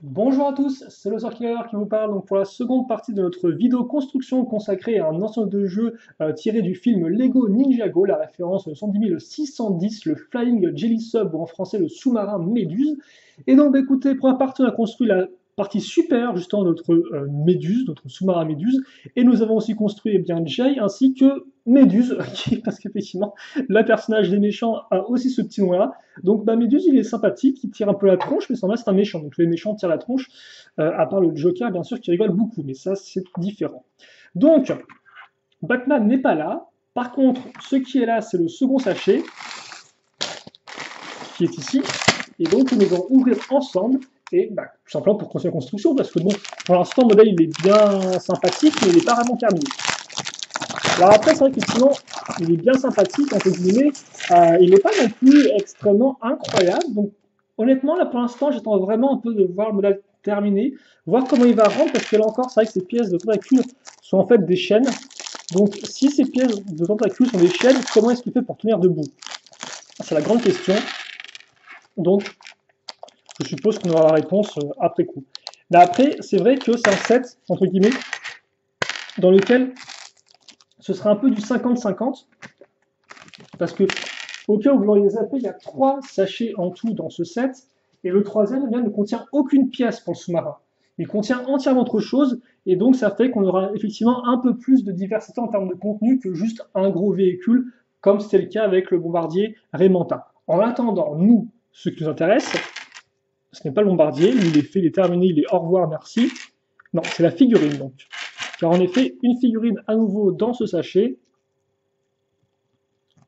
Bonjour à tous, c'est le Sorkiller qui vous parle donc pour la seconde partie de notre vidéo construction consacrée à un ensemble de jeux tiré du film Lego Ninjago, la référence 110 610, le Flying Jelly Sub ou en français le sous-marin Méduse. Et donc bah, écoutez, première partie, on a construit la partie super justement de notre Méduse, notre sous-marin Méduse, et nous avons aussi construit eh bien Jay ainsi que Méduse, parce qu'effectivement, le personnage des méchants a aussi ce petit nom-là. Donc bah, Méduse, il est sympathique, il tire un peu la tronche, mais sans là, c'est un méchant. Donc tous les méchants tirent la tronche, à part le Joker, bien sûr, qui rigole beaucoup, mais ça, c'est différent. Donc, Batman n'est pas là. Par contre, ce qui est là, c'est le second sachet, qui est ici. Et donc, nous allons ouvrir ensemble, et bah, tout simplement pour continuer la construction, parce que bon, pour l'instant, le modèle, il est bien sympathique, mais il n'est pas vraiment terminé. Alors après, c'est vrai qu'effectivement, il est bien sympathique, entre guillemets. Il n'est pas non plus extrêmement incroyable. Donc, honnêtement, là, pour l'instant, j'attends vraiment un peu de voir le modèle terminé, voir comment il va rendre, parce que là encore, c'est vrai que ces pièces de tentacules sont en fait des chaînes. Donc, si ces pièces de tentacules sont des chaînes, comment est-ce qu'il fait pour tenir debout? C'est la grande question. Donc, je suppose qu'on aura la réponse après coup. Mais après, c'est vrai que c'est un set, entre guillemets, dans lequel ce sera un peu du 50-50, parce que au cas où vous l'auriez zappé, il y a 3 sachets en tout dans ce set, et le troisième eh bien, ne contient aucune pièce pour le sous-marin. Il contient entièrement autre chose, et donc ça fait qu'on aura effectivement un peu plus de diversité en termes de contenu que juste un gros véhicule, comme c'était le cas avec le bombardier Raymanta. En attendant, nous, ce qui nous intéresse, ce n'est pas le bombardier, il est fait, il est terminé, il est au revoir, merci. Non, c'est la figurine donc. Car en effet, une figurine à nouveau dans ce sachet,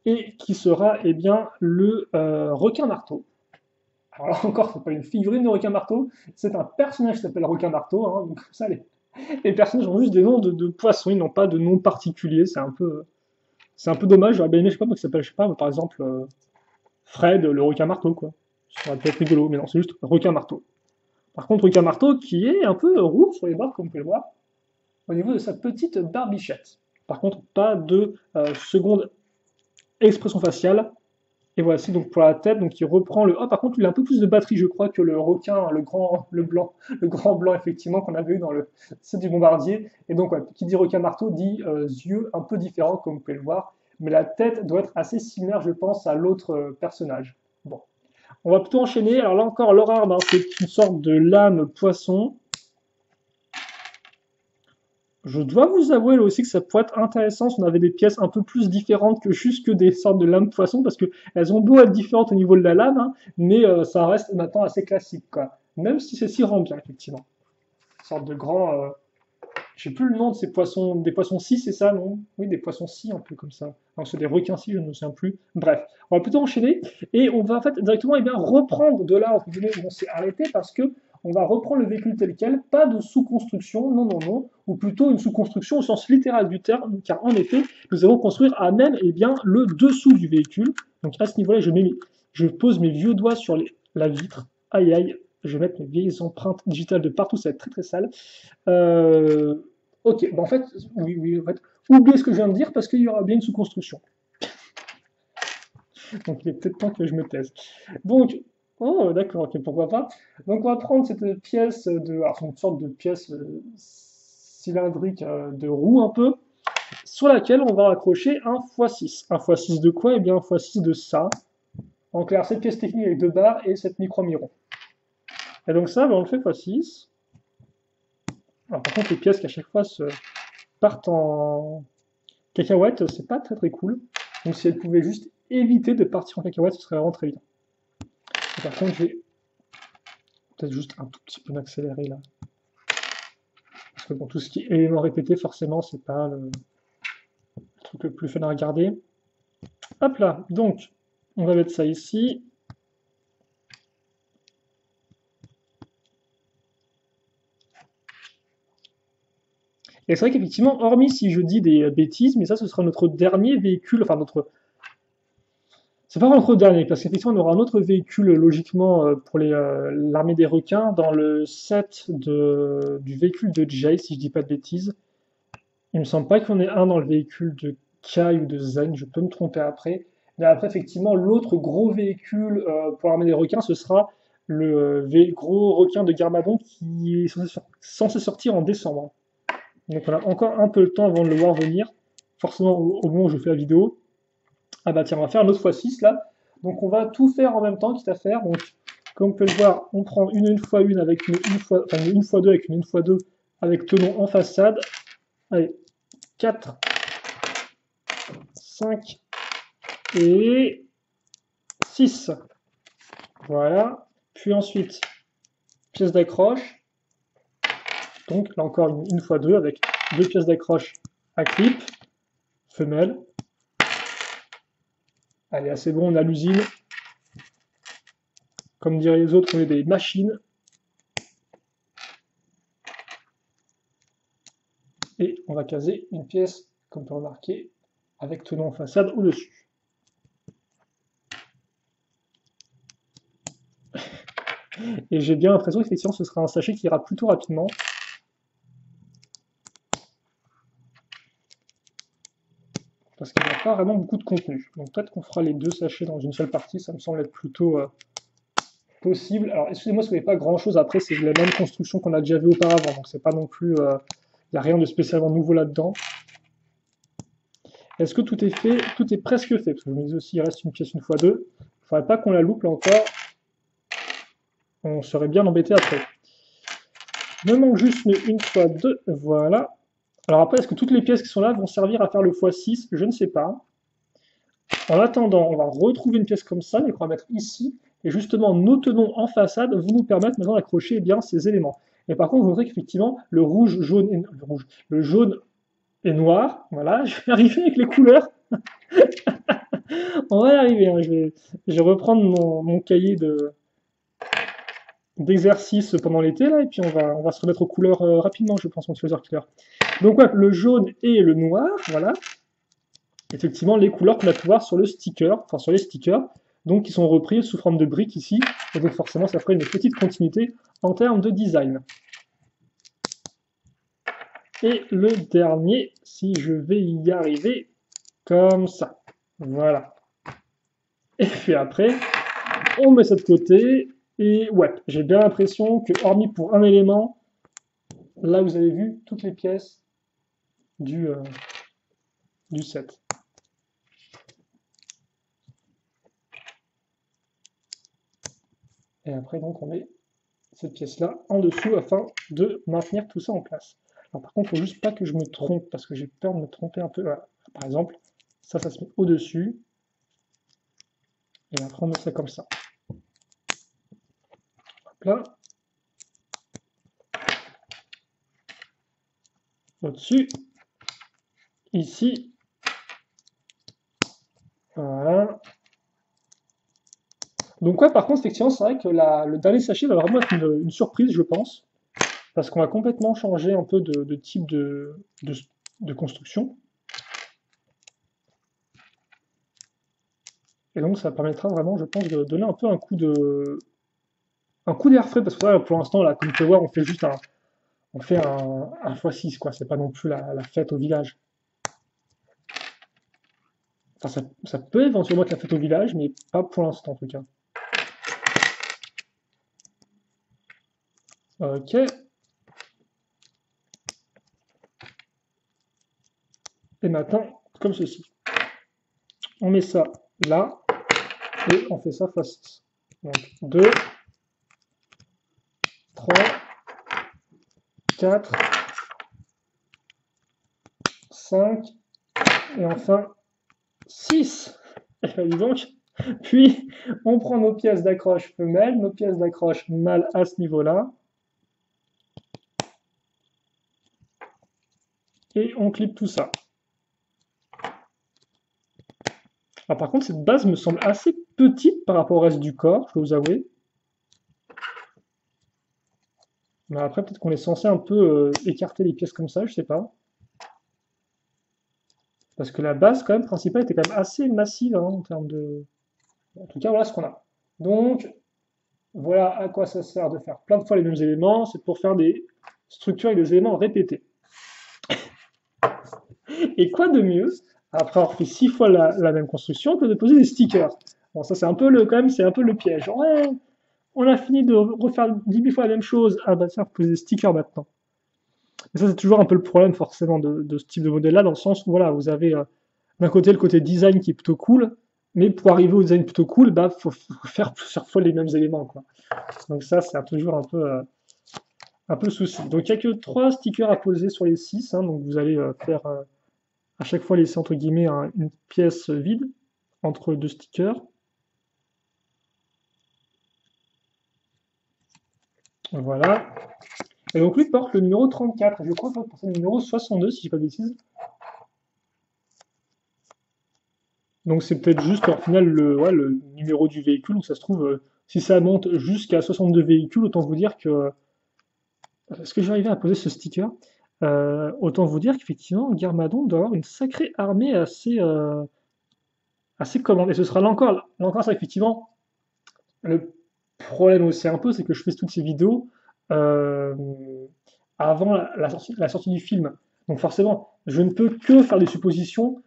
et qui sera eh bien, le requin marteau. Alors là encore, c'est pas une figurine de requin marteau, c'est un personnage qui s'appelle requin marteau. Hein, donc ça, les personnages ont juste des noms de poissons, ils n'ont pas de nom particulier. C'est un peu dommage. J'aurais bien aimé, je sais pas, moi, qui s'appelle, je sais pas, par exemple, Fred, le requin marteau, quoi. Ça aurait pu être rigolo, mais non, c'est juste requin marteau. Par contre, requin marteau qui est un peu roux sur les bords, comme vous pouvez le voir, au niveau de sa petite barbichette. Par contre, pas de seconde expression faciale. Et voici donc pour la tête, donc il reprend le. Oh, par contre, il a un peu plus de batterie, je crois, que le requin, le grand, le blanc, le grand blanc, effectivement, qu'on avait eu dans le set du bombardier. Et donc, ouais, qui dit requin marteau dit yeux un peu différents, comme vous pouvez le voir. Mais la tête doit être assez similaire, je pense, à l'autre personnage. Bon. On va plutôt enchaîner. Alors là encore, leur arme, hein, c'est une sorte de lame poisson. Je dois vous avouer là aussi que ça pourrait être intéressant si on avait des pièces un peu plus différentes que juste que des sortes de lames poisson, parce qu'elles ont beau être différentes au niveau de la lame, hein, mais ça reste maintenant assez classique, quoi. Même si celle-ci rend bien, effectivement. Une sorte de grand. Je sais plus le nom de ces poissons, des poissons scie, c'est ça, non? Oui, des poissons scie, un peu comme ça. Non, c'est des requins scie, je ne me souviens plus. Bref, on va plutôt enchaîner et on va en fait directement eh bien, reprendre de là entre guillemets où on s'est arrêté parce que on va reprendre le véhicule tel quel, pas de sous-construction, non, non, non, ou plutôt une sous-construction au sens littéral du terme, car en effet, nous allons construire à même eh bien, le dessous du véhicule. Donc à ce niveau-là, je pose mes vieux doigts sur la vitre. Aïe aïe, je vais mettre mes vieilles empreintes digitales de partout, ça va être très très sale. Euh, ok, bah en fait, oui, oui, en fait, oubliez ce que je viens de dire parce qu'il y aura bien une sous-construction. Donc il est peut-être temps que je me taise. Donc, oh d'accord, ok, pourquoi pas. Donc on va prendre cette pièce de, alors c'est une sorte de pièce cylindrique de roue un peu, sur laquelle on va accrocher un x6. Un x6 de quoi? Eh bien un x6 de ça. En clair, cette pièce technique avec deux barres et cette micro-miron. Et donc ça, ben, on le fait x6. Alors par contre, les pièces qui à chaque fois partent en cacahuète, c'est pas très très cool. Donc si elle pouvait juste éviter de partir en cacahuète, ce serait vraiment très bien. Et par contre, je vais peut-être juste un tout petit peu m'accélérer là. Parce que bon, tout ce qui est éléments répétés, forcément, c'est pas le truc le plus fun à regarder. Hop là, donc, on va mettre ça ici. Et c'est vrai qu'effectivement, hormis si je dis des bêtises, mais ça, ce sera notre dernier véhicule, enfin notre. C'est pas notre dernier, parce qu'effectivement, on aura un autre véhicule, logiquement, pour l'armée des requins, dans le set du véhicule de Jay, si je dis pas de bêtises. Il me semble pas qu'il y en ait un dans le véhicule de Kai ou de Zen, je peux me tromper après. Mais après, effectivement, l'autre gros véhicule pour l'armée des requins, ce sera le gros requin de Garmadon qui est censé sortir en décembre. Donc on a encore un peu le temps avant de le voir venir, forcément au moment où je fais la vidéo. Ah bah tiens, on va faire un autre x6 là. Donc on va tout faire en même temps, quitte à faire. Donc comme vous pouvez le voir, on prend une x1 avec une fois, enfin une x2 avec une x2 avec tenon en façade. Allez, 4, 5 et 6. Voilà. Puis ensuite, pièce d'accroche. Donc là encore une x2 avec deux pièces d'accroche à clip, femelle. Allez, c'est bon, on a l'usine. Comme diraient les autres, on est des machines. Et on va caser une pièce, comme on peut remarquer, avec tenon en façade au-dessus. Et j'ai bien l'impression qu'effectivement ce sera un sachet qui ira plutôt rapidement. Parce qu'il n'y a pas vraiment beaucoup de contenu. Donc peut-être qu'on fera les deux sachets dans une seule partie, ça me semble être plutôt possible. Alors excusez-moi si vous n'avez pas grand-chose, après c'est la même construction qu'on a déjà vu auparavant, donc c'est pas non plus... il n'y a rien de spécialement nouveau là-dedans. Est-ce que tout est fait? Tout est presque fait, parce que je me dis aussi il reste une pièce une fois deux. Il ne faudrait pas qu'on la loupe là encore. On serait bien embêté après. Il me manque juste une fois deux, voilà. Alors après, est-ce que toutes les pièces qui sont là vont servir à faire le x6? Je ne sais pas. En attendant, on va retrouver une pièce comme ça, mais qu'on va mettre ici. Et justement, nos tenons en façade vont nous permettre maintenant d'accrocher bien ces éléments. Et par contre, vous montrez qu'effectivement, le rouge, jaune et le jaune et noir, voilà, je vais arriver avec les couleurs. On va y arriver, hein. Je vais reprendre mon cahier d'exercice pendant l'été, là, et puis on va se remettre aux couleurs rapidement, je pense, mon Phaser Killer. Donc ouais, le jaune et le noir, voilà. Effectivement, les couleurs qu'on a pu voir sur le sticker, enfin sur les stickers, donc qui sont repris sous forme de briques ici, et donc forcément ça ferait une petite continuité en termes de design. Et le dernier, si je vais y arriver, comme ça. Voilà. Et puis après, on met ça de côté, et ouais, j'ai bien l'impression que, hormis pour un élément, là vous avez vu toutes les pièces du set. Et après, donc, on met cette pièce-là en dessous afin de maintenir tout ça en place. Alors, par contre, il ne faut juste pas que je me trompe, parce que j'ai peur de me tromper un peu. Voilà. Par exemple, ça se met au-dessus. Et après, on met ça comme ça. Hop là. Au-dessus. Ici. Voilà. Donc ouais, par contre, effectivement, c'est vrai que le dernier sachet va vraiment être une surprise, je pense. Parce qu'on va complètement changer un peu de type de construction. Et donc ça permettra vraiment, je pense, de donner un peu un coup d'air frais, parce que là, pour l'instant, là, comme tu peux voir, on fait juste un x6, quoi. C'est pas non plus la fête au village. Enfin, ça peut éventuellement être la fête au village, mais pas pour l'instant, en tout cas. Ok. Et maintenant, comme ceci. On met ça là, et on fait ça x6. Donc 2, 3, 4, 5, et enfin 6. Et bien, dis donc. Puis, on prend nos pièces d'accroche femelles, nos pièces d'accroche mâles à ce niveau-là. Et on clip tout ça. Alors, par contre, cette base me semble assez petite par rapport au reste du corps, je dois vous avouer. Mais après, peut-être qu'on est censé un peu écarter les pièces comme ça, je sais pas. Parce que la base, quand même, principale était quand même assez massive hein, en termes de... En tout cas, voilà ce qu'on a. Donc, voilà à quoi ça sert de faire plein de fois les mêmes éléments. C'est pour faire des structures avec des éléments répétés. Et quoi de mieux, après avoir fait 6 fois la même construction, que de poser des stickers. Bon, ça c'est un peu quand même, c'est un peu le piège. Ouais, on a fini de refaire 10 000 fois la même chose. Ah bah ça, vous posez des stickers maintenant. Et ça, c'est toujours un peu le problème forcément de ce type de modèle-là, dans le sens où voilà, vous avez d'un côté le côté design qui est plutôt cool, mais pour arriver au design plutôt cool, bah faut faire plusieurs fois les mêmes éléments, quoi. Donc ça, c'est toujours un peu le souci. Donc il n'y a que 3 stickers à poser sur les 6, hein, donc vous allez faire à chaque fois laisser entre guillemets une pièce vide entre deux stickers. Voilà. Et donc lui porte le numéro 34, et je crois que c'est le numéro 62 si je dis pas de bêtises. Donc c'est peut-être juste en final ouais, le numéro du véhicule, où ça se trouve, si ça monte jusqu'à 62 véhicules, autant vous dire que... Est-ce que j'arrivais à poser ce sticker? Autant vous dire qu'effectivement, Garmadon doit avoir une sacrée armée assez commande. Et ce sera là encore ça, effectivement, le problème aussi un peu, c'est que je fais toutes ces vidéos euh, avant la sortie du film. Donc forcément, je ne peux que faire des suppositions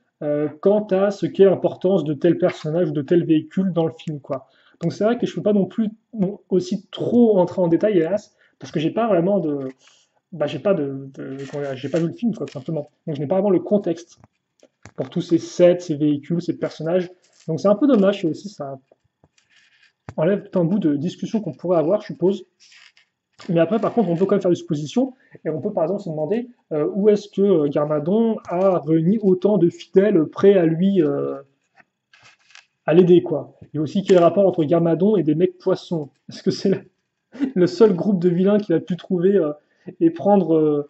quant à ce qu'est l'importance de tel personnage ou de tel véhicule dans le film, quoi. Donc c'est vrai que je ne peux pas non plus aussi trop entrer en détail, hélas, parce que j'ai pas vraiment de, bah, j'ai pas vu le film, quoi, tout simplement. Donc je n'ai pas vraiment le contexte pour tous ces sets, ces véhicules, ces personnages. Donc c'est un peu dommage, et aussi ça enlève tout un bout de discussion qu'on pourrait avoir, je suppose. Mais après, par contre, on peut quand même faire des suppositions, et on peut par exemple se demander où est-ce que Garmadon a réuni autant de fidèles prêts à lui à l'aider, quoi. Et aussi quel est le rapport entre Garmadon et des mecs poissons. Est-ce que c'est le seul groupe de vilains qu'il a pu trouver et prendre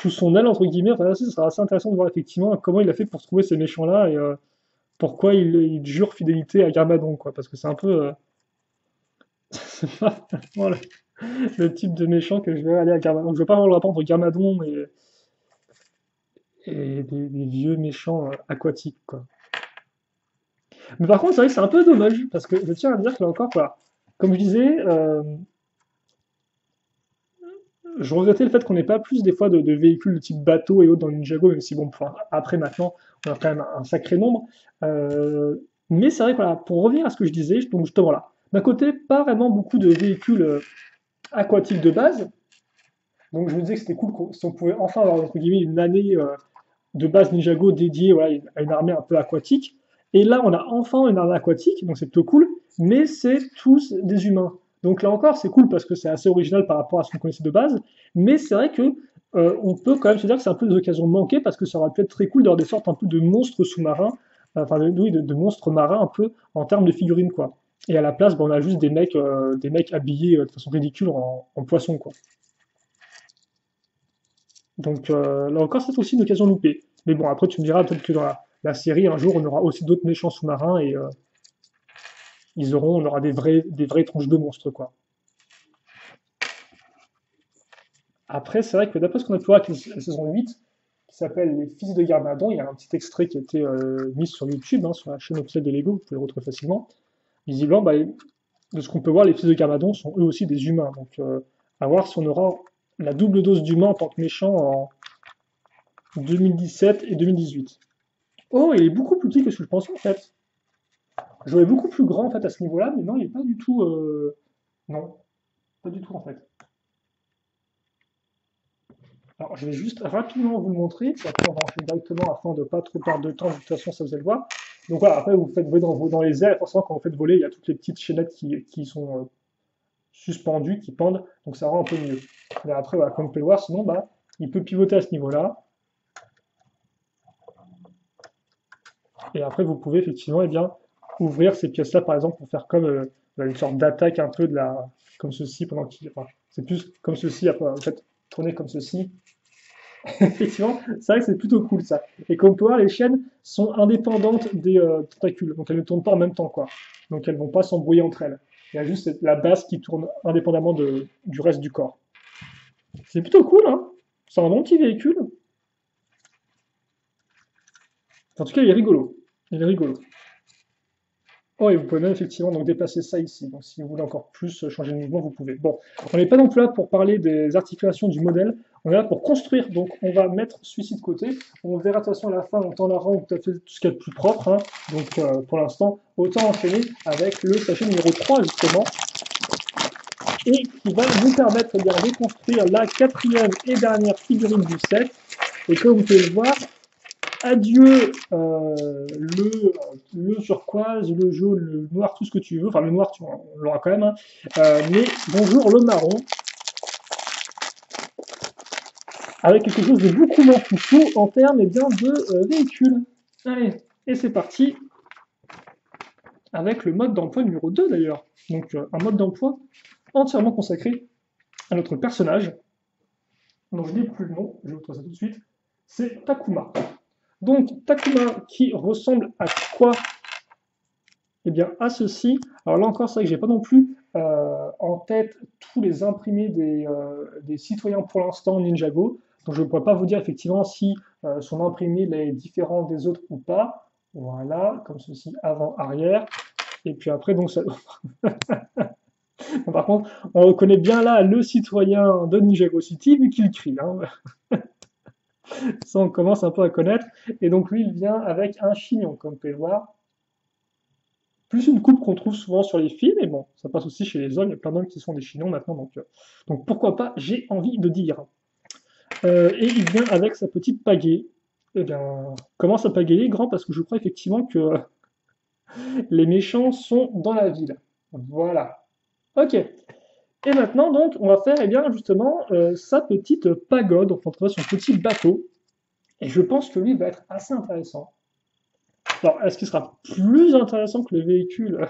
sous son aile, entre guillemets? Enfin, là, ce sera assez intéressant de voir effectivement comment il a fait pour trouver ces méchants-là et pourquoi il jure fidélité à Garmadon, quoi. Parce que c'est un peu... c'est pas vraiment le type de méchant que je vais aller à Garmadon. Donc, je veux pas avoir le rapport entre Garmadon et des vieux méchants aquatiques, quoi. Mais par contre, c'est vrai que c'est un peu dommage, parce que je tiens à dire que là encore, voilà, comme je disais, je regrettais le fait qu'on n'ait pas plus des fois de véhicules de type bateau et autres dans Ninjago, même si bon, après maintenant, on a quand même un sacré nombre. Euh, mais c'est vrai que voilà, pour revenir à ce que je disais, donc justement là, d'un côté, pas vraiment beaucoup de véhicules aquatiques de base, donc je me disais que c'était cool si on pouvait enfin avoir entre guillemets une année de base Ninjago dédiée voilà, à une armée un peu aquatique. Et là, on a enfin une armée aquatique, donc c'est plutôt cool, mais c'est tous des humains. Donc là encore, c'est cool parce que c'est assez original par rapport à ce qu'on connaissait de base, mais c'est vrai que on peut quand même se dire que c'est un peu des occasions manquées parce que ça aurait pu être très cool d'avoir des sortes un peu de monstres sous-marins, enfin oui, de monstres marins un peu en termes de figurines quoi. Et à la place, ben, on a juste des mecs habillés de façon ridicule en poisson quoi. Donc là encore, c'est aussi une occasion loupée. Mais bon, après, tu me diras peut-être que dans la série, un jour, on aura aussi d'autres méchants sous-marins et on aura des vraies tronches de monstres, quoi. Après, c'est vrai que d'après ce qu'on a pu voir avec la saison 8, qui s'appelle Les Fils de Garmadon, il y a un petit extrait qui a été mis sur YouTube, hein, sur la chaîne officielle de Lego, vous pouvez le retrouver facilement. Visiblement, bah, de ce qu'on peut voir, les Fils de Garmadon sont eux aussi des humains. Donc, à voir si on aura la double dose d'humains en tant que méchant en 2017 et 2018. Oh, il est beaucoup plus petit que ce que je pensais en fait. Je voyais beaucoup plus grand en fait à ce niveau-là, mais non, il est pas du tout. Non, pas du tout en fait. Alors, je vais juste rapidement vous le montrer, puis après on va enchaîner directement afin de ne pas trop perdre de temps. De toute façon, ça vous allez le voir. Donc voilà, après vous faites voler dans les airs, forcément quand vous faites voler, il y a toutes les petites chaînettes qui sont suspendues, qui pendent, donc ça rend un peu mieux. Mais après, voilà, comme vous pouvez le voir, sinon bah, il peut pivoter à ce niveau-là. Et après, vous pouvez effectivement eh bien, ouvrir ces pièces-là, par exemple, pour faire comme une sorte d'attaque un peu comme ceci pendant qu'il. Enfin, c'est plus comme ceci, après, en fait, tourner comme ceci. Effectivement, c'est vrai que c'est plutôt cool ça. Et comme tu vois, les chaînes sont indépendantes des tentacules, donc elles ne tournent pas en même temps, quoi. Donc elles ne vont pas s'embrouiller entre elles. Il y a juste la base qui tourne indépendamment du reste du corps. C'est plutôt cool, hein. C'est un bon petit véhicule. En tout cas, il est rigolo. Il est rigolo. Oh, et vous pouvez même effectivement donc déplacer ça ici. Donc si vous voulez encore plus changer de mouvement, vous pouvez. Bon, on n'est pas non plus là pour parler des articulations du modèle, on est là pour construire. Donc on va mettre celui-ci de côté. On verra de toute façon à la fin, on t'en aura tout à fait tout ce qu'il y a de plus propre, hein. Donc pour l'instant, autant enchaîner avec le sachet numéro 3 justement, et qui va nous permettre eh bien, de construire la quatrième et dernière figurine du set. Et comme vous pouvez le voir, adieu le turquoise, le jaune, le noir, tout ce que tu veux. Enfin, le noir, on l'aura quand même. Hein. Mais bonjour le marron. Avec quelque chose de beaucoup moins foufou en termes eh bien, de véhicule. Allez, et c'est parti. Avec le mode d'emploi numéro 2 d'ailleurs. Donc un mode d'emploi entièrement consacré à notre personnage. Donc je n'ai plus le nom, je vais vous trouver ça tout de suite. C'est Takuma. Donc, Takuma qui ressemble à quoi? Eh bien, à ceci. Alors là encore, c'est vrai que j'ai pas non plus en tête tous les imprimés des citoyens pour l'instant Ninjago. Donc, je ne pourrais pas vous dire effectivement si son imprimé est différent des autres ou pas. Voilà, comme ceci, avant, arrière. Et puis après, donc ça... Bon, par contre, on reconnaît bien là le citoyen de Ninjago City, vu qu'il crie. Hein. Ça, on commence un peu à connaître. Et donc, lui, il vient avec un chignon, comme vous pouvez le voir. Plus une coupe qu'on trouve souvent sur les films, et bon, ça passe aussi chez les hommes, il y a plein d'hommes qui sont des chignons maintenant, donc pourquoi pas, j'ai envie de dire. Et il vient avec sa petite pagaie. Eh bien, commence à pagayer grand parce que je crois effectivement que les méchants sont dans la ville. Voilà. Ok. Et maintenant, donc, on va faire, eh bien, justement, sa petite pagode, on va trouver son petit bateau. Et je pense que lui va être assez intéressant. Alors, est-ce qu'il sera plus intéressant que le véhicule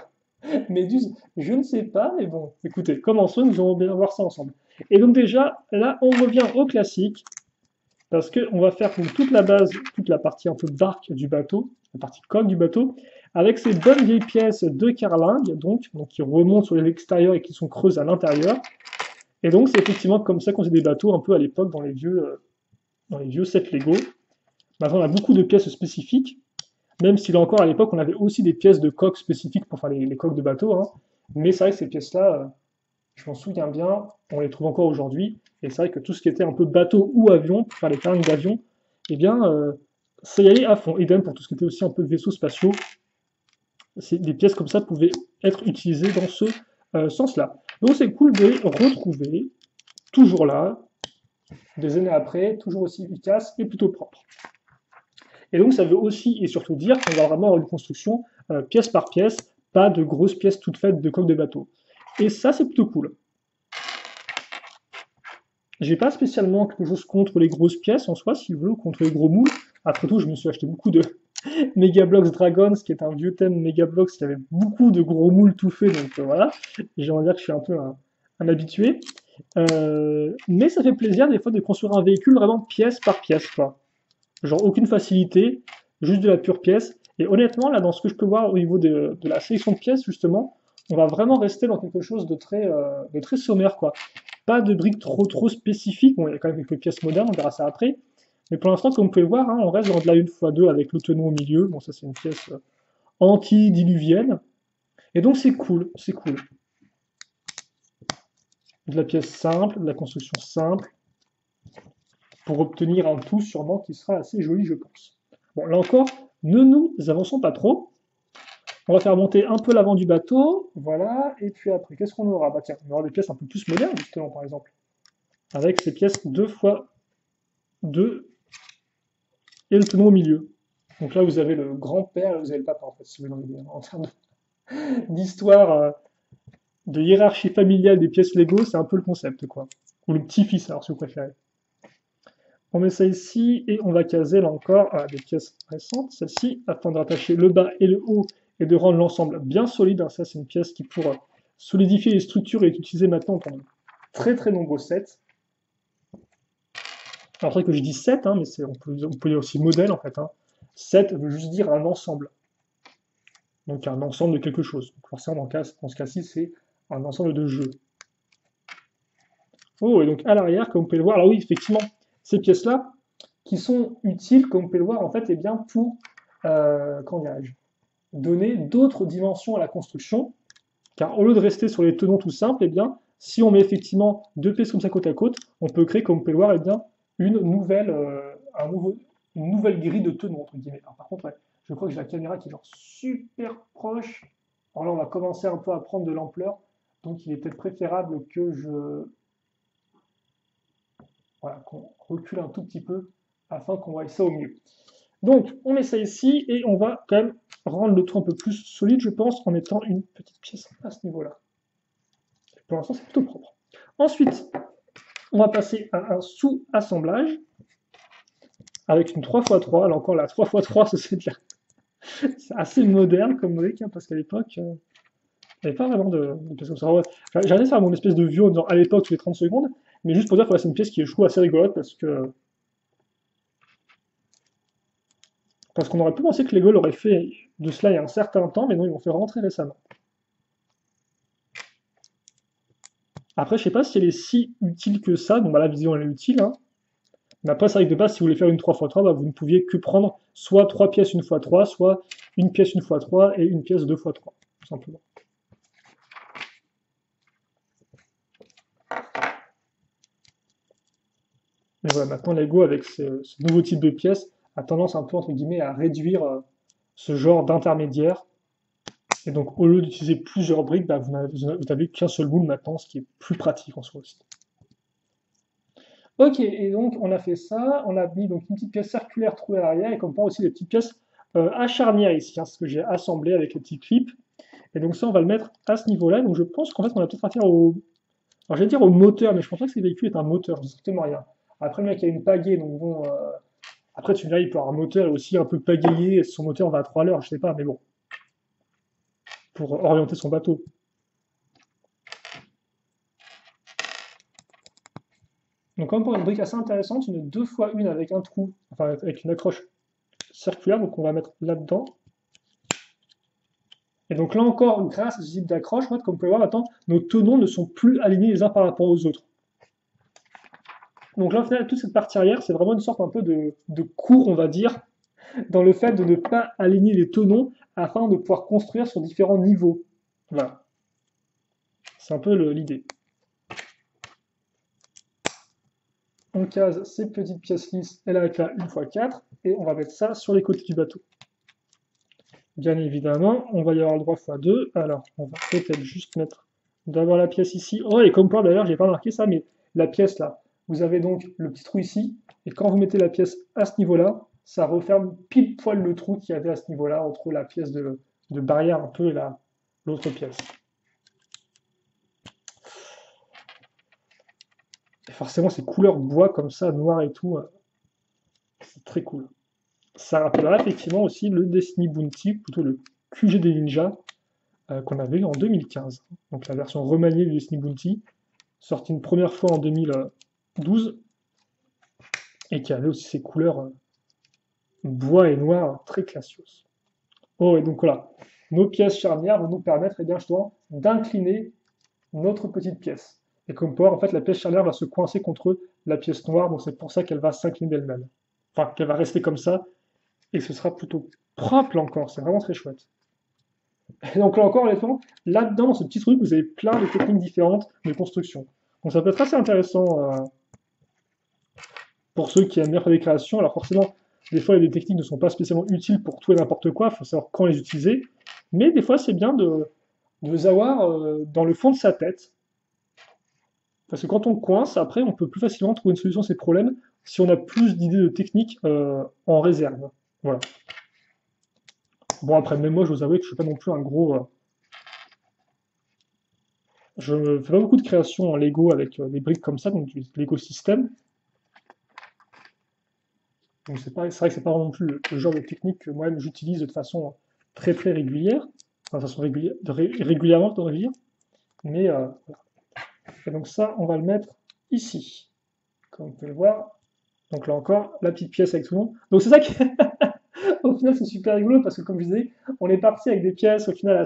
Méduse, je ne sais pas, mais bon, écoutez, commençons, nous allons bien voir ça ensemble. Et donc déjà, là, on revient au classique, parce qu'on va faire pour toute la base, toute la partie un peu barque du bateau, la partie coque du bateau, avec ces bonnes vieilles pièces de carlingue, donc qui remontent sur l'extérieur et qui sont creuses à l'intérieur. Et donc, c'est effectivement comme ça qu'on faisait des bateaux un peu à l'époque dans les vieux sets Lego. Maintenant, on a beaucoup de pièces spécifiques, même si là encore, à l'époque, on avait aussi des pièces de coque spécifiques pour faire les coques de bateau. Hein. Mais c'est vrai que ces pièces-là, je m'en souviens bien, on les trouve encore aujourd'hui. Et c'est vrai que tout ce qui était un peu bateau ou avion, pour faire les carlingues d'avion, eh bien, ça y allait à fond. Idem pour tout ce qui était aussi un peu vaisseaux spatiaux. Des pièces comme ça pouvaient être utilisées dans ce sens-là. Donc c'est cool de les retrouver, toujours là, des années après, toujours aussi efficace et plutôt propre. Et donc ça veut aussi et surtout dire qu'on va vraiment avoir une construction pièce par pièce, pas de grosses pièces toutes faites de coques de bateau. Et ça, c'est plutôt cool. J'ai pas spécialement quelque chose contre les grosses pièces en soi, si vous voulez, ou contre les gros moules. Après tout, je me suis acheté beaucoup de Megablox Dragons, qui est un vieux thème Megablox qui avait beaucoup de gros moules tout faits, donc voilà. J'ai envie de dire que je suis un peu un habitué. Mais ça fait plaisir des fois de construire un véhicule vraiment pièce par pièce, quoi. Genre aucune facilité, juste de la pure pièce. Et honnêtement, là, dans ce que je peux voir au niveau de la sélection de pièces, justement, on va vraiment rester dans quelque chose de très sommaire, quoi. Pas de briques trop spécifiques. Bon, il y a quand même quelques pièces modernes, on verra ça après. Mais pour l'instant, comme vous pouvez le voir, hein, on reste dans de la 1x2 avec le tonneau au milieu. Bon, ça, c'est une pièce anti-diluvienne. Et donc, c'est cool, c'est cool. De la pièce simple, de la construction simple, pour obtenir un tout sûrement qui sera assez joli, je pense. Bon, là encore, ne nous avançons pas trop. On va faire monter un peu l'avant du bateau, voilà, et puis après, qu'est-ce qu'on aura? Bah tiens, on aura des pièces un peu plus modernes, justement, par exemple, avec ces pièces 2x2 et le tonneau au milieu. Donc là, vous avez le grand-père, vous avez le papa, en fait, si vous voulez, en termes d'histoire, de hiérarchie familiale des pièces Lego, c'est un peu le concept, quoi. Ou le petit-fils, alors, si vous préférez. On met ça ici, et on va caser, là encore, des pièces récentes, celle-ci, afin de rattacher le bas et le haut, et de rendre l'ensemble bien solide. Hein. Ça, c'est une pièce qui, pour solidifier les structures, est utilisée maintenant dans de très nombreux sets. Alors, c'est vrai que je dis set, hein, mais on peut dire aussi modèle, en fait. Hein. Set veut juste dire un ensemble. Donc, un ensemble de quelque chose. Donc, forcément, dans ce cas-ci, c'est un ensemble de jeux. Oh, et donc, à l'arrière, comme vous pouvez le voir, alors oui, effectivement, ces pièces-là, qui sont utiles, comme vous pouvez le voir, en fait, eh bien, pour, comment dirais-je, donner d'autres dimensions à la construction, car au lieu de rester sur les tenons tout simples, eh bien, si on met effectivement deux pièces comme ça côte à côte, on peut créer, comme vous pouvez le voir, eh bien, une nouvelle, une nouvelle grille de tenons, entre guillemets. Alors, par contre, ouais, je crois que j'ai la caméra qui est genre super proche. Alors là, on va commencer un peu à prendre de l'ampleur, donc il est peut-être préférable que voilà, qu'on recule un tout petit peu afin qu'on voie ça au mieux. Donc, on met ça ici et on va quand même rendre le tout un peu plus solide, je pense, en mettant une petite pièce à ce niveau-là. Pour l'instant, c'est plutôt propre. Ensuite, on va passer à un sous-assemblage avec une 3x3. Alors encore, la 3x3, c'est assez moderne comme brique, hein, parce qu'à l'époque, il n'y avait pas vraiment de pièces comme ça. J'arrêtais de faire mon espèce de vieux en disant à l'époque, tous les 30 secondes, mais juste pour dire que c'est une pièce qui est, je trouve, assez rigolote, parce qu'on aurait pu penser que Lego aurait fait de cela il y a un certain temps, mais non, ils l'ont fait vraiment très récemment. Après, je sais pas si elle est si utile que ça. Bon, bah, la vision, elle est utile, hein. Mais après, c'est vrai que de base, si vous voulez faire une 3x3, bah, vous ne pouviez que prendre soit 3 pièces 1x3, soit une pièce 1x3 et une pièce 2x3, tout simplement. Mais voilà, maintenant, Lego, avec ce nouveau type de pièces, a tendance un peu, entre guillemets, à réduire ce genre d'intermédiaire. Et donc, au lieu d'utiliser plusieurs briques, bah, vous n'avez qu'un seul moule maintenant, ce qui est plus pratique en soi aussi. Ok, et donc on a fait ça, on a mis donc une petite pièce circulaire trouée à l'arrière, et comme pas aussi des petites pièces à charnière ici, hein, ce que j'ai assemblé avec les petits clips. Et donc ça, on va le mettre à ce niveau-là. Donc je pense qu'en fait, on va peut-être affaire au... Alors j'allais dire au moteur, mais je pense pas que ce véhicule est un moteur, je sais strictement rien. Après, le mec a une pagaie, donc bon... Après, tu me diras, il peut avoir un moteur et aussi un peu pagayer, et son moteur va à 3 à l'heure, je sais pas, mais bon, pour orienter son bateau. Donc encore une brique assez intéressante, une 2x1 avec un trou, enfin avec une accroche circulaire, donc on va mettre là-dedans. Et donc là encore, grâce à ce type d'accroche, en fait, comme vous pouvez voir maintenant, nos tenons ne sont plus alignés les uns par rapport aux autres. Donc là, au final, toute cette partie arrière, c'est vraiment une sorte un peu de cours, on va dire, dans le fait de ne pas aligner les tenons afin de pouvoir construire sur différents niveaux. Voilà. C'est un peu l'idée. On case ces petites pièces lisses et là avec la 1x4 et on va mettre ça sur les côtés du bateau. Bien évidemment, on va y avoir le droit x2. Alors, on va peut-être juste mettre d'abord la pièce ici. Oh, et comme quoi, d'ailleurs, j'ai pas marqué ça, mais la pièce là, vous avez donc le petit trou ici, et quand vous mettez la pièce à ce niveau-là, ça referme pile poil le trou qu'il y avait à ce niveau-là, entre la pièce de barrière un peu et l'autre pièce. Et forcément, ces couleurs bois comme ça, noir et tout, c'est très cool. Ça rappellera effectivement aussi le Destiny Bounty, plutôt le QG des ninjas, qu'on avait eu en 2015. Donc la version remaniée du Destiny Bounty, sortie une première fois en 2012, et qui avait aussi ces couleurs bois et noir très classios. Oh, et donc voilà, nos pièces charnières vont nous permettre, eh bien, justement, d'incliner notre petite pièce. Et comme pouvoir, en fait, la pièce charnière va se coincer contre la pièce noire, donc c'est pour ça qu'elle va s'incliner d'elle-même. Enfin, qu'elle va rester comme ça, et ce sera plutôt propre là encore, c'est vraiment très chouette. Et donc là encore, honnêtement, là-dedans, dans ce petit truc, vous avez plein de techniques différentes de construction. Donc ça peut être assez intéressant pour ceux qui aiment bien faire des créations. Alors forcément, des fois, des techniques ne sont pas spécialement utiles pour tout et n'importe quoi, il faut savoir quand les utiliser. Mais des fois, c'est bien de les avoir dans le fond de sa tête. Parce que quand on coince, après, on peut plus facilement trouver une solution à ces problèmes si on a plus d'idées de techniques en réserve. Voilà. Bon, après, même moi, je vous avoue que je ne suis pas non plus un gros... je ne fais pas beaucoup de créations en Lego avec des briques comme ça, donc du Lego système. Donc c'est vrai que c'est pas non plus le genre de technique que moi-même j'utilise de façon très très régulière, enfin de façon régulièrement, je devrais dire. Mais voilà. Et donc ça, on va le mettre ici, comme vous pouvez le voir. Donc là encore, la petite pièce avec tout le monde. Donc c'est ça qui, au final, c'est super rigolo parce que comme je disais, on est parti avec des pièces au final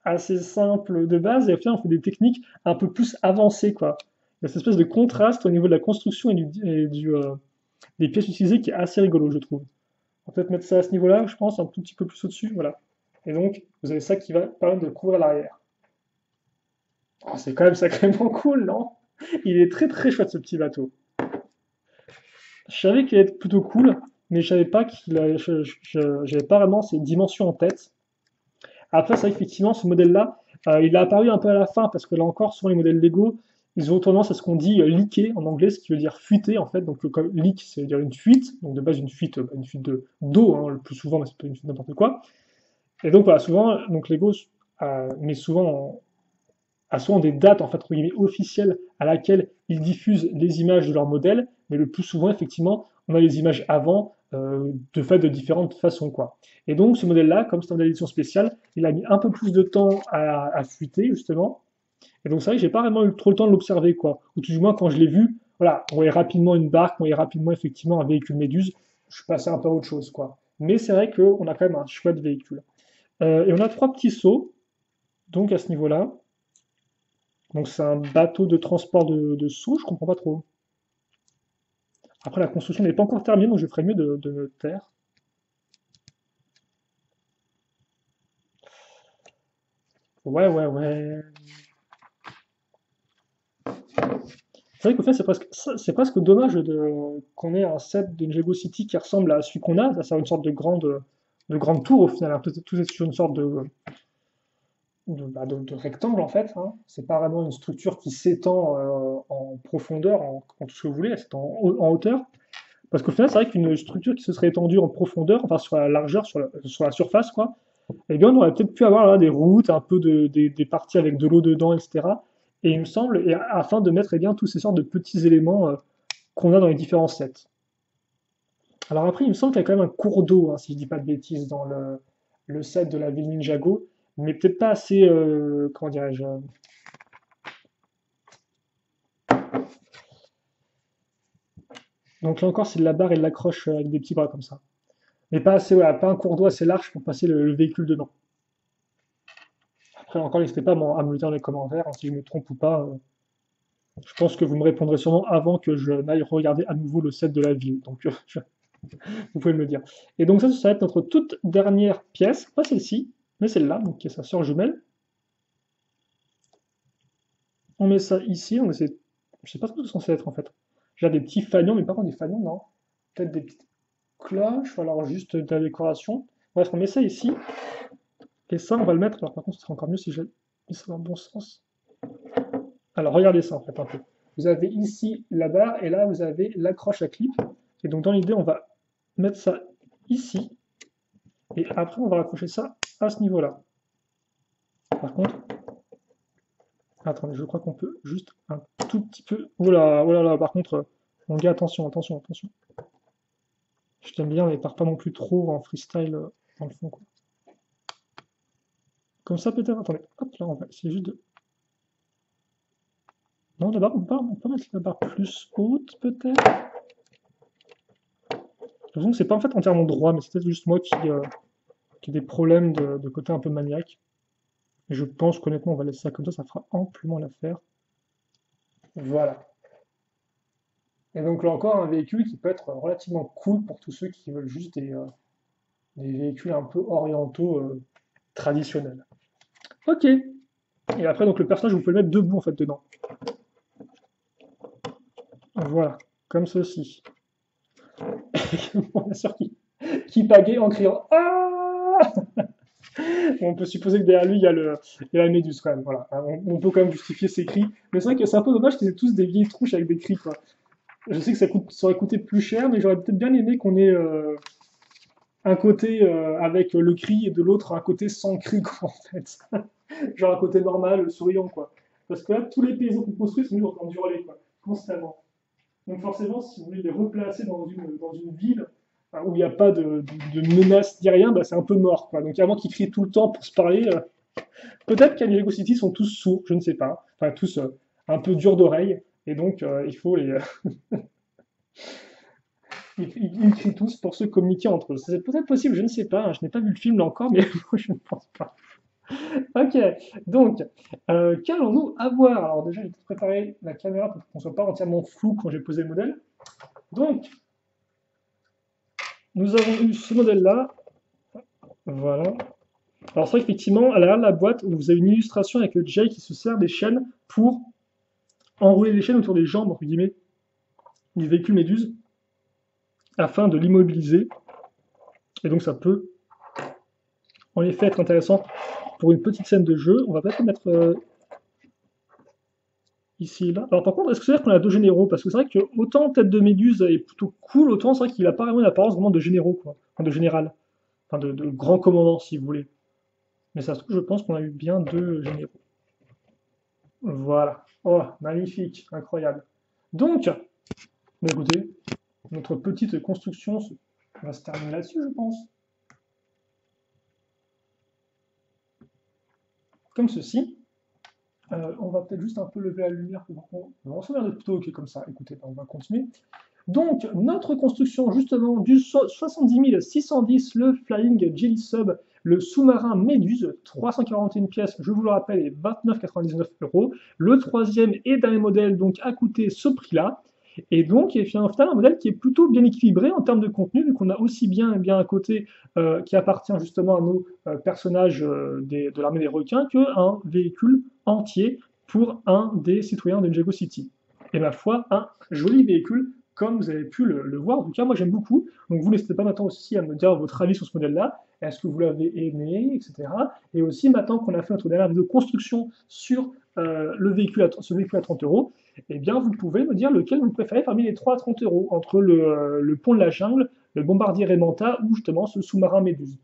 assez simples de base et au final on fait des techniques un peu plus avancées quoi. Il y a cette espèce de contraste au niveau de la construction et des pièces utilisées qui est assez rigolo, je trouve. On va peut-être mettre ça à ce niveau-là, je pense, un tout petit peu plus au-dessus, voilà. Et donc, vous avez ça qui va permettre de couvrir l'arrière. Oh, c'est quand même sacrément cool, non? Il est très très chouette ce petit bateau. Je savais qu'il allait être plutôt cool, mais je savais pas j'avais pas vraiment ces dimensions en tête. Après, c'est vrai qu'effectivement, ce modèle-là, il a apparu un peu à la fin, parce que là encore, souvent les modèles Lego, ils ont tendance à ce qu'on dit leaker en anglais, ce qui veut dire fuiter en fait. Donc, comme leak, c'est dire une fuite, donc de base une fuite d'eau, hein, le plus souvent, mais c'est pas une fuite n'importe quoi. Et donc, voilà, souvent, donc Lego met souvent à souvent des dates en fait, entre guillemets, officielles à laquelle ils diffusent les images de leur modèle, mais le plus souvent, effectivement, on a les images avant, de fait de différentes façons. Quoi. Et donc, ce modèle-là, comme c'est un modèle d'édition spéciale, il a mis un peu plus de temps à fuiter, justement. Et donc, c'est vrai que j'ai pas vraiment eu trop le temps de l'observer, quoi. Ou tout du moins, quand je l'ai vu, voilà, on voyait rapidement une barque, on voyait rapidement, effectivement, un véhicule Méduse. Je suis passé un peu à autre chose, quoi. Mais c'est vrai qu'on a quand même un chouette véhicule. Et on a trois petits sauts, donc à ce niveau-là. Donc c'est un bateau de transport de sous, je comprends pas trop. Après la construction n'est pas encore terminée, donc je ferais mieux de me taire. Ouais, ouais, ouais. C'est vrai qu'au final c'est presque dommage qu'on ait un set de Lego City qui ressemble à celui qu'on a. Ça c'est une sorte de grande tour au final. Tout est sur une sorte de rectangle en fait. Hein. C'est pas vraiment une structure qui s'étend en profondeur, en tout ce que vous voulez, c'est en hauteur. Parce qu'au final, c'est vrai qu'une structure qui se serait étendue en profondeur, enfin sur la largeur, sur la surface, quoi, eh bien, on aurait peut-être pu avoir là, des routes, un peu des parties avec de l'eau dedans, etc. Et il me semble, afin de mettre eh bien, tous ces sortes de petits éléments qu'on a dans les différents sets. Alors après, il me semble qu'il y a quand même un cours d'eau, hein, si je dis pas de bêtises, dans le set de la ville Ninjago, mais peut-être pas assez, comment dirais-je, donc là encore, c'est de la barre et de l'accroche avec des petits bras comme ça. Mais pas assez, voilà, pas un cours d'eau assez large pour passer le véhicule dedans. Après, encore, n'hésitez pas à me le dire dans les commentaires, hein, si je me trompe ou pas. Je pense que vous me répondrez sûrement avant que je n'aille regarder à nouveau le set de la ville. Donc, vous pouvez me le dire. Et donc, ça va être notre toute dernière pièce. Pas celle-ci, mais celle-là, donc qui est sa sœur jumelle. On met ça ici. Je sais pas trop ce que c'est censé être en fait. J'ai des petits fanions, mais pas contre des fanions, non. Peut-être des petites cloches, ou alors juste de la décoration. Bref, on met ça ici. Et ça, on va le mettre. Alors, par contre, ce serait encore mieux si je mets ça dans le bon sens. Alors, regardez ça en fait un peu. Vous avez ici la barre et là, vous avez l'accroche à clip. Et donc, dans l'idée, on va mettre ça ici. Et après, on va raccrocher ça à ce niveau-là. Par contre, attendez, je crois qu'on peut juste un tout petit peu. Oh là là, par contre, mon gars, attention, attention, attention. Je t'aime bien, mais pars pas non plus trop en freestyle dans le fond, quoi. Comme ça, peut-être. Attendez, hop là, on va essayer juste de. Non, la barre, on peut mettre la barre plus haute, peut-être. De toute façon, c'est pas en fait entièrement droit, mais c'est peut-être juste moi qui ai des problèmes de côté un peu maniaque. Et je pense qu'honnêtement, on va laisser ça comme ça fera amplement l'affaire. Voilà. Et donc là encore, un véhicule qui peut être relativement cool pour tous ceux qui veulent juste des véhicules un peu orientaux traditionnels. Ok. Et après, donc le personnage, vous pouvez le mettre debout en fait dedans. Voilà, comme ceci. Bien sûr qui pagaie en criant Ah. On peut supposer que derrière lui, il y a la méduse quand même. Voilà. On peut quand même justifier ses cris. Mais c'est vrai que c'est un peu dommage qu'ils aient tous des vieilles trouches avec des cris, quoi. Je sais que ça aurait coûté plus cher, mais j'aurais peut-être bien aimé qu'on ait un côté avec le cri et de l'autre un côté sans cri, quoi, en fait. Genre un côté normal, souriant, quoi. Parce que là, tous les paysans qu'on construit sont toujours en train d'hurler, quoi, constamment. Donc forcément, si vous voulez les replacer dans une ville où il n'y a pas de menace ni rien, bah, c'est un peu mort, quoi. Donc avant qu'ils crient tout le temps pour se parler, peut-être qu'à Lego City sont tous sourds, je ne sais pas. Enfin, tous un peu durs d'oreille. Et donc, il faut les, ils crient tous pour se communiquer entre eux. C'est peut-être possible, je ne sais pas, hein, je n'ai pas vu le film là encore, mais moi je ne pense pas. Ok, donc, qu'allons-nous avoir? Alors déjà, j'ai préparé la caméra pour qu'on ne soit pas entièrement flou quand j'ai posé le modèle. Donc, nous avons eu ce modèle-là. Voilà. Alors c'est vrai qu'effectivement, à l'arrière de la boîte, vous avez une illustration avec le Jay qui se sert des chaînes pour enrouler les chaînes autour des jambes, entre guillemets, du véhicule Méduse, afin de l'immobiliser. Et donc ça peut, en effet, être intéressant pour une petite scène de jeu. On va peut-être le mettre ici et là. Alors par contre, est-ce que c'est vrai qu'on a deux généraux? Parce que c'est vrai que autant tête de Méduse est plutôt cool, autant c'est vrai qu'il a pas vraiment une apparence vraiment de généraux, quoi. Enfin, de général. Enfin, de grand commandant, si vous voulez. Mais ça se trouve, je pense qu'on a eu bien deux généraux. Voilà. Oh, magnifique, incroyable. Donc, bah écoutez, notre petite construction va se terminer là-dessus, je pense. Comme ceci. On va peut-être juste un peu lever la lumière pour on va se faire plutôt ok comme ça. Écoutez, on va continuer. Donc, notre construction, justement, du 70 610, le Flying Jelly Sub, le sous-marin Méduse, 341 pièces, je vous le rappelle, et 29,99 €. Le troisième et dernier modèle, donc, a coûté ce prix-là. Et donc, il y a un modèle qui est plutôt bien équilibré en termes de contenu, vu qu'on a aussi bien, un côté qui appartient justement à nos personnages de l'armée des requins qu'un véhicule entier pour un des citoyens de Jago City. Et ma foi, un joli véhicule comme vous avez pu le voir. En tout cas, moi j'aime beaucoup. Donc vous n'hésitez pas maintenant aussi à me dire votre avis sur ce modèle-là. Est-ce que vous l'avez aimé, etc. Et aussi maintenant qu'on a fait notre dernière vidéo construction sur ce véhicule à 30 €, eh bien vous pouvez me dire lequel vous préférez parmi les trois à 30 € entre le pont de la jungle, le bombardier Raymanta ou justement ce sous-marin Méduse.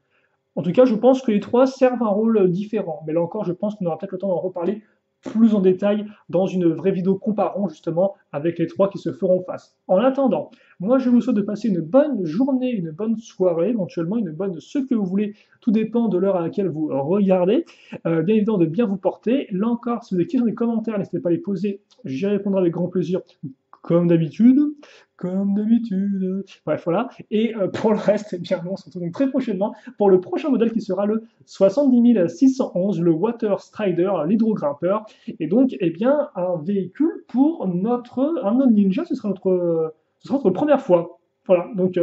En tout cas, je pense que les trois servent un rôle différent. Mais là encore, je pense qu'on aura peut-être le temps d'en reparler plus en détail dans une vraie vidéo comparant justement avec les trois qui se feront face. En attendant, moi je vous souhaite de passer une bonne journée, une bonne soirée, éventuellement une bonne ce que vous voulez, tout dépend de l'heure à laquelle vous regardez. Bien évidemment de bien vous porter. Là encore, si vous avez des questions dans les commentaires, n'hésitez pas à les poser, j'y répondrai avec grand plaisir, comme d'habitude. Comme d'habitude. Bref, voilà. Et pour le reste, eh bien, on se retrouve donc très prochainement pour le prochain modèle qui sera le 70 611, le Water Strider, l'hydrogrimpeur. Et donc, eh bien, un véhicule pour un autre ninja, ce sera notre première fois. Voilà, donc,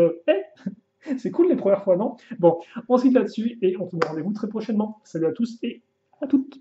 c'est cool les premières fois, non? Bon, on se quitte là-dessus et on se donne rendez-vous très prochainement. Salut à tous et à toutes.